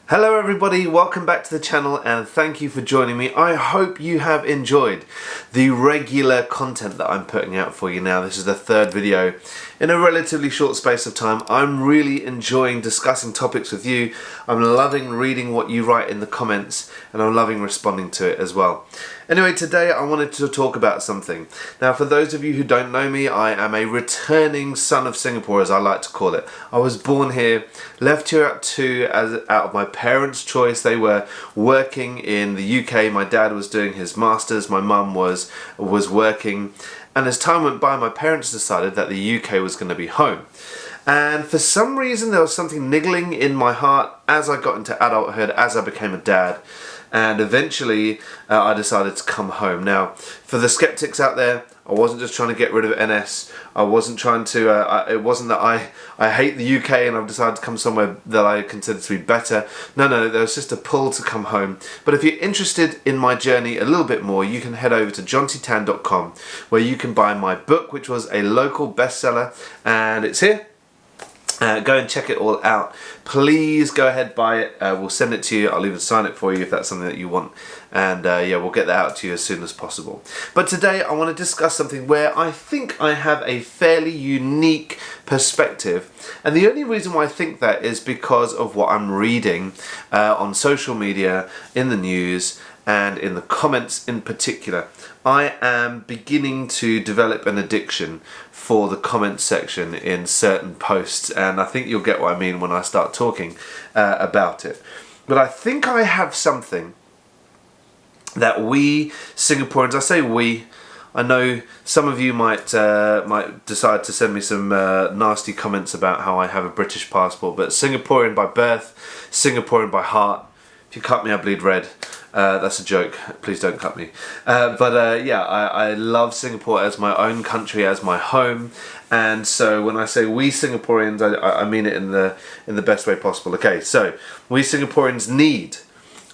Hello everybody, welcome back to the channel and thank you for joining me. I hope you have enjoyed the regular content that I'm putting out for you now. This is the third video in a relatively short space of time. I'm really enjoying discussing topics with you. I'm loving reading what you write in the comments and I'm loving responding to it as well. Anyway, today I wanted to talk about something. Now, for those of you who don't know me, I am a returning son of Singapore, as I like to call it. I was born here, left here at 2 out of my parents' choice. They were working in the UK. My dad was doing his masters, my mum was working. And as time went by, my parents decided that the UK was going to be home. And for some reason, there was something niggling in my heart as I got into adulthood, as I became a dad. And eventually I decided to come home. Now, for the skeptics out there, I wasn't just trying to get rid of NS. I wasn't trying to, it wasn't that I hate the UK and I've decided to come somewhere that I consider to be better. No, there was just a pull to come home. But if you're interested in my journey a little bit more, you can head over to jontytan.com, where you can buy my book, which was a local bestseller, and it's here. Go and check it all out. Please go ahead, buy it. We'll send it to you. I'll even sign it for you if that's something that you want. And yeah, we'll get that out to you as soon as possible. But today I want to discuss something where I think I have a fairly unique perspective. And the only reason why I think that is because of what I'm reading on social media, in the news, and in the comments in particular. I am beginning to develop an addiction for the comment section in certain posts, and I think you'll get what I mean when I start talking about it. But I think I have something that we Singaporeans, I say we, I know some of you might decide to send me some nasty comments about how I have a British passport, but Singaporean by birth, Singaporean by heart. If you cut me, I bleed red. That's a joke. Please don't cut me. Yeah, I love Singapore as my own country, as my home. And so when I say we Singaporeans, I mean it in the best way possible. Okay, so we Singaporeans need.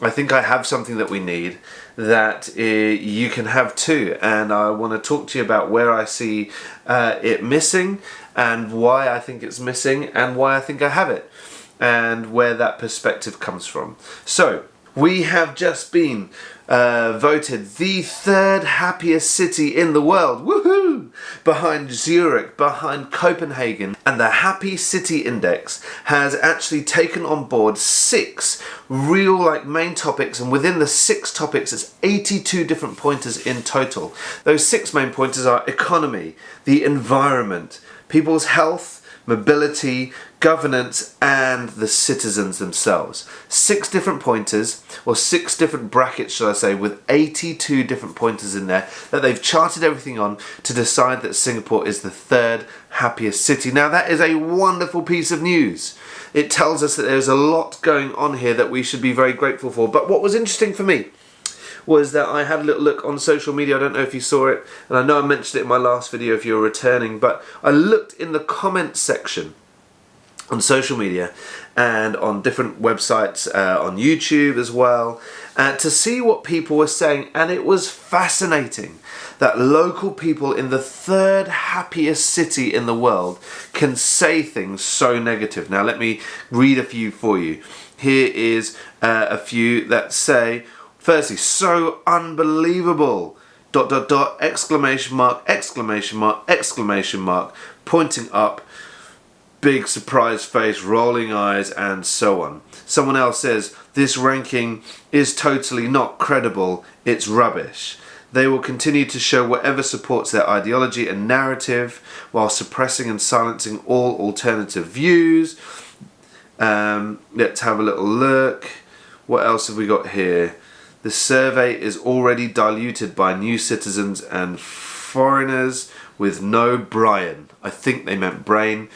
I think I have something that we need that you can have too. And I want to talk to you about where I see it missing and why I think it's missing and why I think I have it and where that perspective comes from. So, we have just been voted the third happiest city in the world, woohoo! Behind Zurich, behind Copenhagen, and the Happy City Index has actually taken on board 6 real main topics, and within the 6 topics it's 82 different pointers in total. Those 6 main pointers are economy, the environment, people's health, mobility, governance, and the citizens themselves. 6 different pointers, or 6 different brackets, shall I say, with 82 different pointers in there that they've charted everything on to decide that Singapore is the third happiest city. Now that is a wonderful piece of news. It tells us that there's a lot going on here that we should be very grateful for. But what was interesting for me was that I had a little look on social media. I don't know if you saw it, and I know I mentioned it in my last video if you're returning, but I looked in the comments section on social media and on different websites, on YouTube as well, to see what people were saying, and it was fascinating that local people in the third happiest city in the world can say things so negative. Now let me read a few for you. Here is a few that say, firstly, so unbelievable, ... exclamation mark, exclamation mark, exclamation mark, pointing up, big surprise face, rolling eyes, and so on. Someone else says, this ranking is totally not credible, it's rubbish. They will continue to show whatever supports their ideology and narrative while suppressing and silencing all alternative views. Let's have a little look. What else have we got here? The survey is already diluted by new citizens and foreigners with no Brian. I think they meant brain.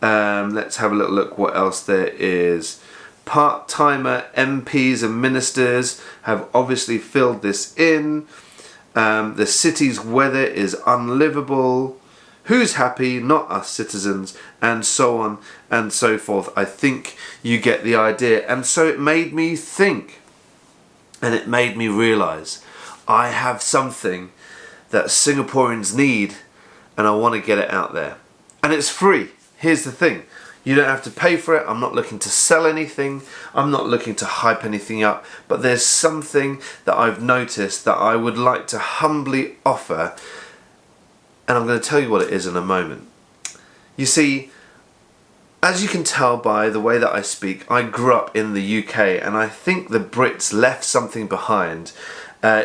Let's have a little look what else there is. Part-timer MPs and ministers have obviously filled this in. The city's weather is unlivable. Who's happy? Not us citizens. And so on and so forth. I think you get the idea. And so it made me think. And it made me realise I have something that Singaporeans need and I want to get it out there. And it's free. Here's the thing. You don't have to pay for it. I'm not looking to sell anything. I'm not looking to hype anything up. But there's something that I've noticed that I would like to humbly offer. And I'm going to tell you what it is in a moment. You see, as you can tell by the way that I speak, I grew up in the UK, and I think the Brits left something behind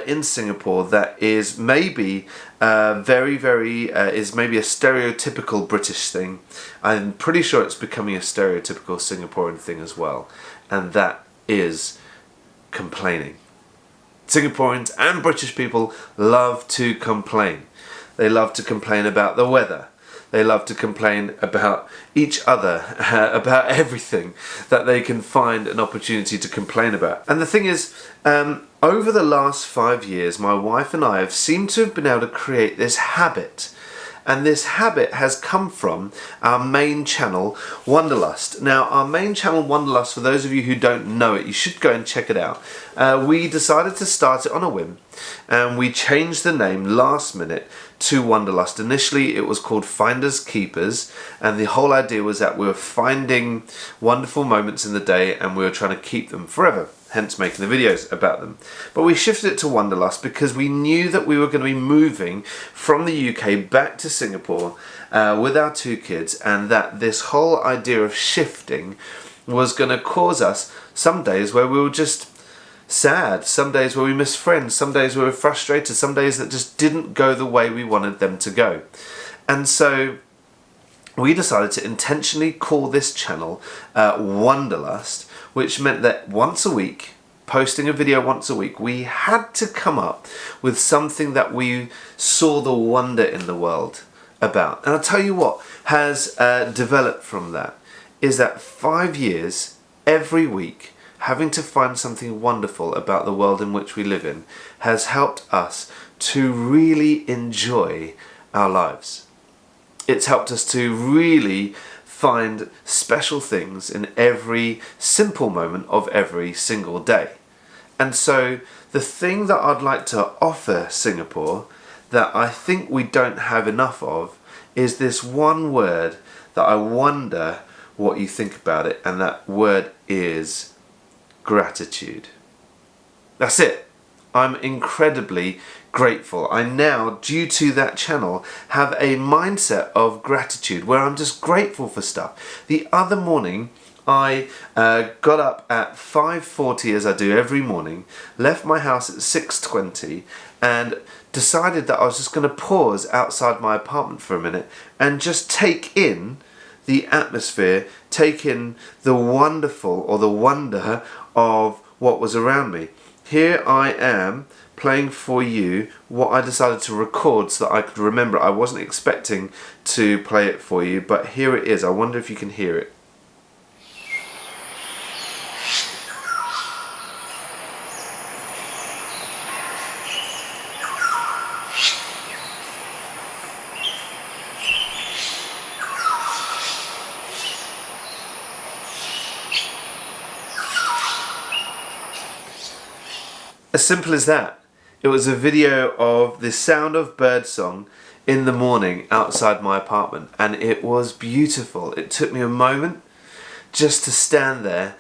in Singapore that is maybe is maybe a stereotypical British thing. I'm pretty sure it's becoming a stereotypical Singaporean thing as well, and that is complaining. Singaporeans and British people love to complain. They love to complain about the weather. They love to complain about each other, about everything that they can find an opportunity to complain about. And the thing is, over the last 5 years, my wife and I have seemed to have been able to create this habit. And this habit has come from our main channel, Wonderlust. Now, our main channel, Wonderlust, for those of you who don't know it, you should go and check it out. We decided to start it on a whim, and we changed the name last minute to Wonderlust. Initially, it was called Finders Keepers, and the whole idea was that we were finding wonderful moments in the day, and we were trying to keep them forever. Hence making the videos about them. But we shifted it to Wonderlust because we knew that we were going to be moving from the UK back to Singapore with our 2 kids, and that this whole idea of shifting was going to cause us some days where we were just sad, some days where we missed friends, some days where we were frustrated, some days that just didn't go the way we wanted them to go. And so we decided to intentionally call this channel Wonderlust, which meant that once a week, posting a video once a week, we had to come up with something that we saw the wonder in the world about. And I'll tell you what has developed from that is that 5 years, every week, having to find something wonderful about the world in which we live in has helped us to really enjoy our lives. It's helped us to really find special things in every simple moment of every single day. And so the thing that I'd like to offer Singapore that I think we don't have enough of is this one word that I wonder what you think about it, and that word is gratitude. That's it. I'm incredibly grateful. I now, due to that channel, have a mindset of gratitude where I'm just grateful for stuff. The other morning, I got up at 5:40 as I do every morning, left my house at 6:20 and decided that I was just going to pause outside my apartment for a minute and just take in the atmosphere, take in the wonderful or the wonder of what was around me. Here I am playing for you what I decided to record so that I could remember it. I wasn't expecting to play it for you, but here it is. I wonder if you can hear it. As simple as that. It was a video of the sound of birdsong in the morning outside my apartment, and it was beautiful. It took me a moment just to stand there,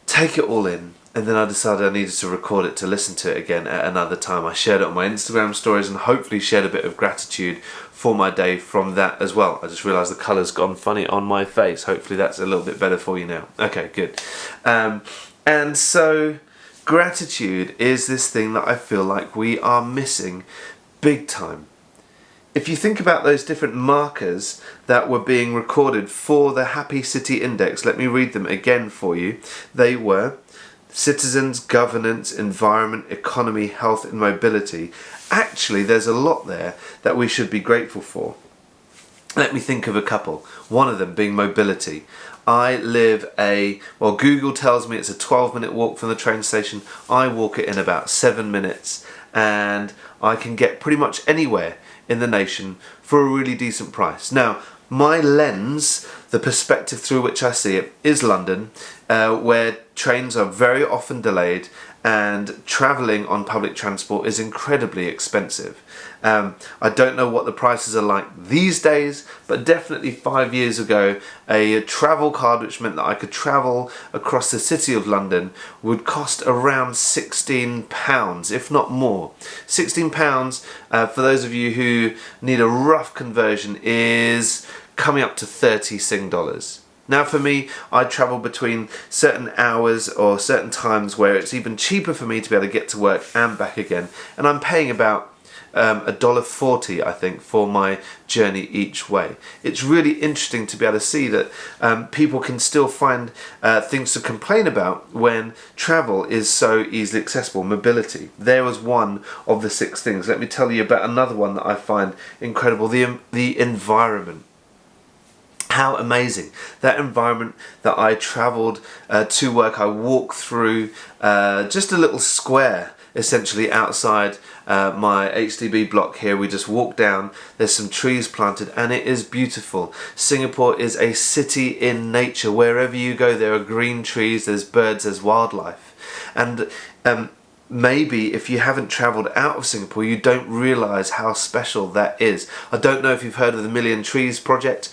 take it all in, and then I decided I needed to record it to listen to it again at another time. I shared it on my Instagram stories and hopefully shared a bit of gratitude for my day from that as well. I just realised the colour's gone funny on my face. Hopefully that's a little bit better for you now. Okay, good. And so gratitude is this thing that I feel like we are missing big time. If you think about those different markers that were being recorded for the Happy City Index, let me read them again for you. They were citizens, governance, environment, economy, health and mobility. Actually, there's a lot there that we should be grateful for. Let me think of a couple. One of them being mobility. I live well, Google tells me it's a 12-minute walk from the train station. I walk it in about 7 minutes, and I can get pretty much anywhere in the nation for a really decent price. Now, my lens, the perspective through which I see it, is London, where trains are very often delayed and travelling on public transport is incredibly expensive. I don't know what the prices are like these days, but definitely 5 years ago, a travel card, which meant that I could travel across the city of London, would cost around £16, if not more. £16, for those of you who need a rough conversion, is coming up to 30 Sing dollars. Now for me, I travel between certain hours or certain times where it's even cheaper for me to be able to get to work and back again, and I'm paying about $1.40, I think, for my journey each way. It's really interesting to be able to see that people can still find things to complain about when travel is so easily accessible. Mobility. There was one of the 6 things. Let me tell you about another one that I find incredible. The environment. How amazing. That environment that I travelled to work, I walked through just a little square essentially outside my HDB block here. We just walk down, there's some trees planted, and it is beautiful. Singapore is a city in nature. Wherever you go, there are green trees, there's birds, there's wildlife. And maybe if you haven't travelled out of Singapore, you don't realise how special that is. I don't know if you've heard of the Million Trees project.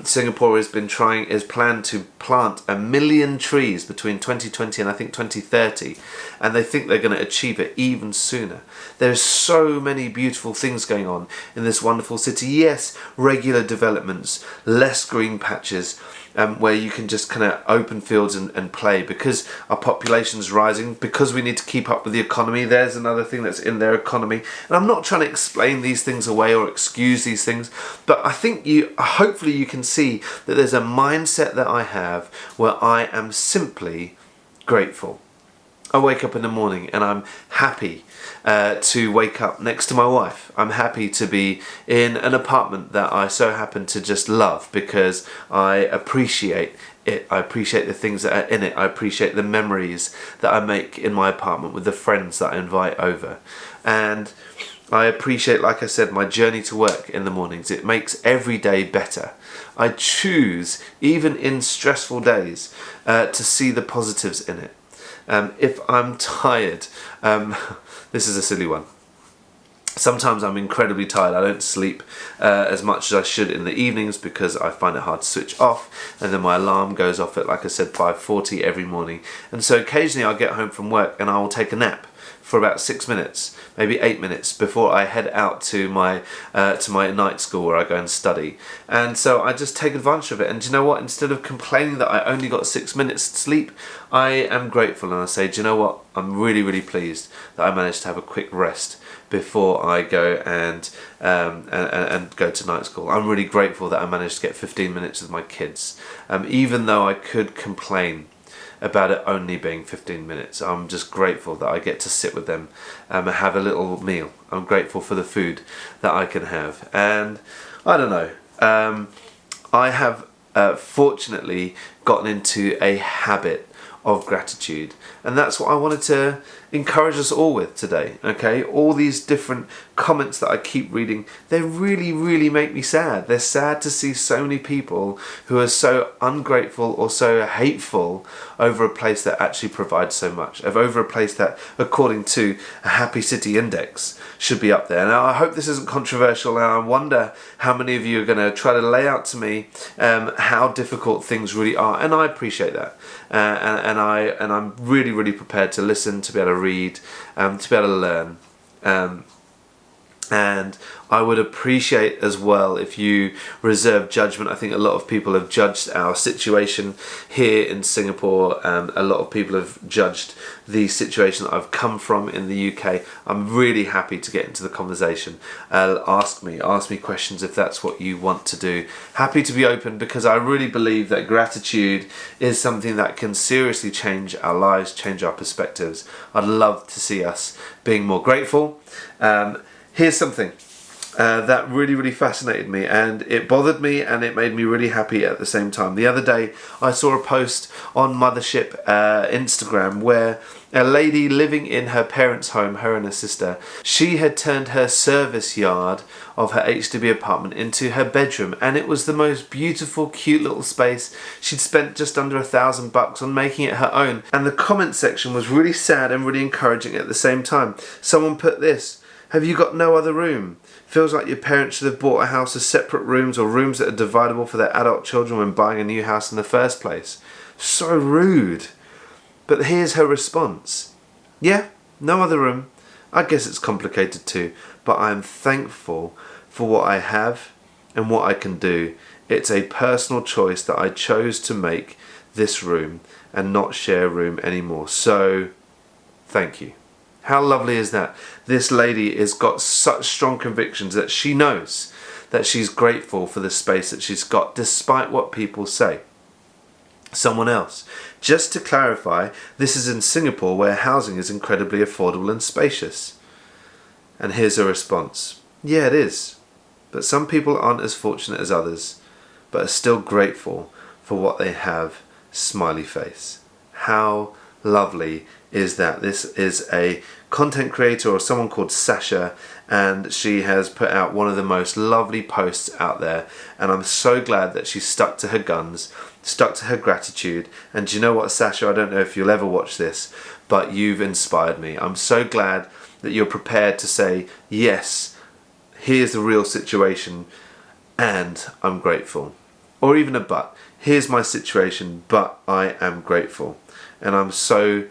Singapore is planned to plant 1 million trees between 2020 and I think 2030, and they think they're going to achieve it even sooner. There's so many beautiful things going on in this wonderful city. Yes, regular developments, less green patches, where you can just kind of open fields and play, because our population's rising, because we need to keep up with the economy. There's another thing that's in their economy, and I'm not trying to explain these things away or excuse these things, but I think hopefully you can see that there's a mindset that I have where I am simply grateful. I wake up in the morning and I'm happy to wake up next to my wife. I'm happy to be in an apartment that I so happen to just love, because I appreciate it. I appreciate the things that are in it. I appreciate the memories that I make in my apartment with the friends that I invite over. And I appreciate, like I said, my journey to work in the mornings. It makes every day better. I choose, even in stressful days, to see the positives in it. If I'm tired, this is a silly one. Sometimes I'm incredibly tired. I don't sleep as much as I should in the evenings because I find it hard to switch off, and then my alarm goes off at, like I said, 5:40 every morning. And so occasionally I'll get home from work and I will take a nap for about 6 minutes, maybe 8 minutes, before I head out to my night school where I go and study. And so I just take advantage of it. And do you know what? Instead of complaining that I only got 6 minutes sleep, I am grateful, and I say, do you know what? I'm really, really pleased that I managed to have a quick rest before I go and go to night school. I'm really grateful that I managed to get 15 minutes with my kids, even though I could complain about it only being 15 minutes. I'm just grateful that I get to sit with them and have a little meal. I'm grateful for the food that I can have. And I don't know, I have fortunately gotten into a habit of gratitude, and that's what I wanted to encourage us all with today. Okay, all these different comments that I keep reading, they really, really make me sad. They're sad to see so many people who are so ungrateful or so hateful over a place that actually provides so much, over a place that, according to a Happy City Index, should be up there. Now, I hope this isn't controversial, and I wonder how many of you are going to try to lay out to me how difficult things really are, and I appreciate that. And I'm really, really prepared to listen, to be able to read, to be able to learn. And I would appreciate as well if you reserve judgment. I think a lot of people have judged our situation here in Singapore. A lot of people have judged the situation that I've come from in the UK. I'm really happy to get into the conversation. Ask me questions if that's what you want to do. Happy to be open, because I really believe that gratitude is something that can seriously change our lives, change our perspectives. I'd love to see us being more grateful. Here's something that really, really fascinated me, and it bothered me and it made me really happy at the same time. The other day I saw a post on Mothership Instagram where a lady living in her parents' home, her and her sister, she had turned her service yard of her HDB apartment into her bedroom, and it was the most beautiful, cute little space. She'd spent just under $1,000 on making it her own, and the comment section was really sad and really encouraging at the same time. Someone put this: Have you got no other room? Feels like your parents should have bought a house as separate rooms or rooms that are dividable for their adult children when buying a new house in the first place. So rude. But here's her response. Yeah, no other room. I guess it's complicated too, but I'm thankful for what I have and what I can do. It's a personal choice that I chose to make this room and not share a room anymore. So, thank you. How lovely is that? This lady has got such strong convictions that she knows that she's grateful for the space that she's got, despite what people say. Someone else. Just to clarify, this is in Singapore where housing is incredibly affordable and spacious. And here's her response. Yeah, it is. But some people aren't as fortunate as others, but are still grateful for what they have. Smiley face. How lovely is that? This is a content creator or someone called Sasha, and she has put out one of the most lovely posts out there, and I'm so glad that she stuck to her guns, stuck to her gratitude. And do you know what, Sasha, I don't know if you'll ever watch this, but you've inspired me. I'm so glad that you're prepared to say, yes, here's the real situation and I'm grateful. Or even a but. Here's my situation, but I am grateful. And I'm so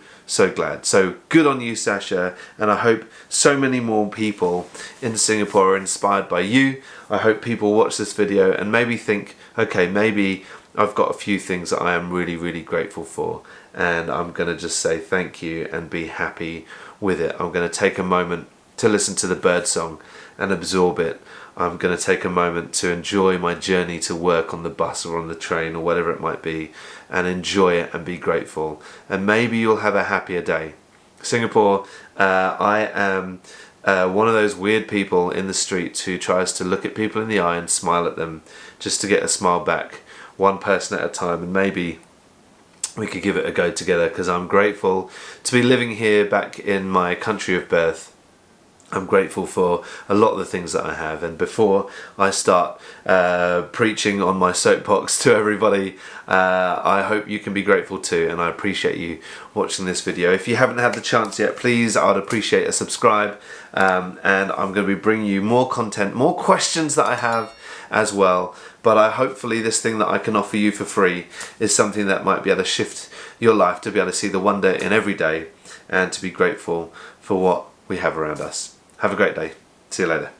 glad. So good on you, Sasha, and I hope so many more people in Singapore are inspired by you. I hope people watch this video and maybe think, okay, maybe I've got a few things that I am really grateful for, and I'm going to just say thank you and be happy with it. I'm going to take a moment to listen to the bird song and absorb it. I'm going to take a moment to enjoy my journey to work on the bus or on the train or whatever it might be, and enjoy it and be grateful. And maybe you'll have a happier day. Singapore, I am one of those weird people in the street who tries to look at people in the eye and smile at them just to get a smile back, one person at a time, and maybe we could give it a go together, because I'm grateful to be living here back in my country of birth. I'm grateful for a lot of the things that I have, and before I start preaching on my soapbox to everybody, I hope you can be grateful too, and I appreciate you watching this video. If you haven't had the chance yet, please, I'd appreciate a subscribe, and I'm going to be bringing you more content, more questions that I have as well. But hopefully this thing that I can offer you for free is something that might be able to shift your life, to be able to see the wonder in every day and to be grateful for what we have around us. Have a great day. See you later.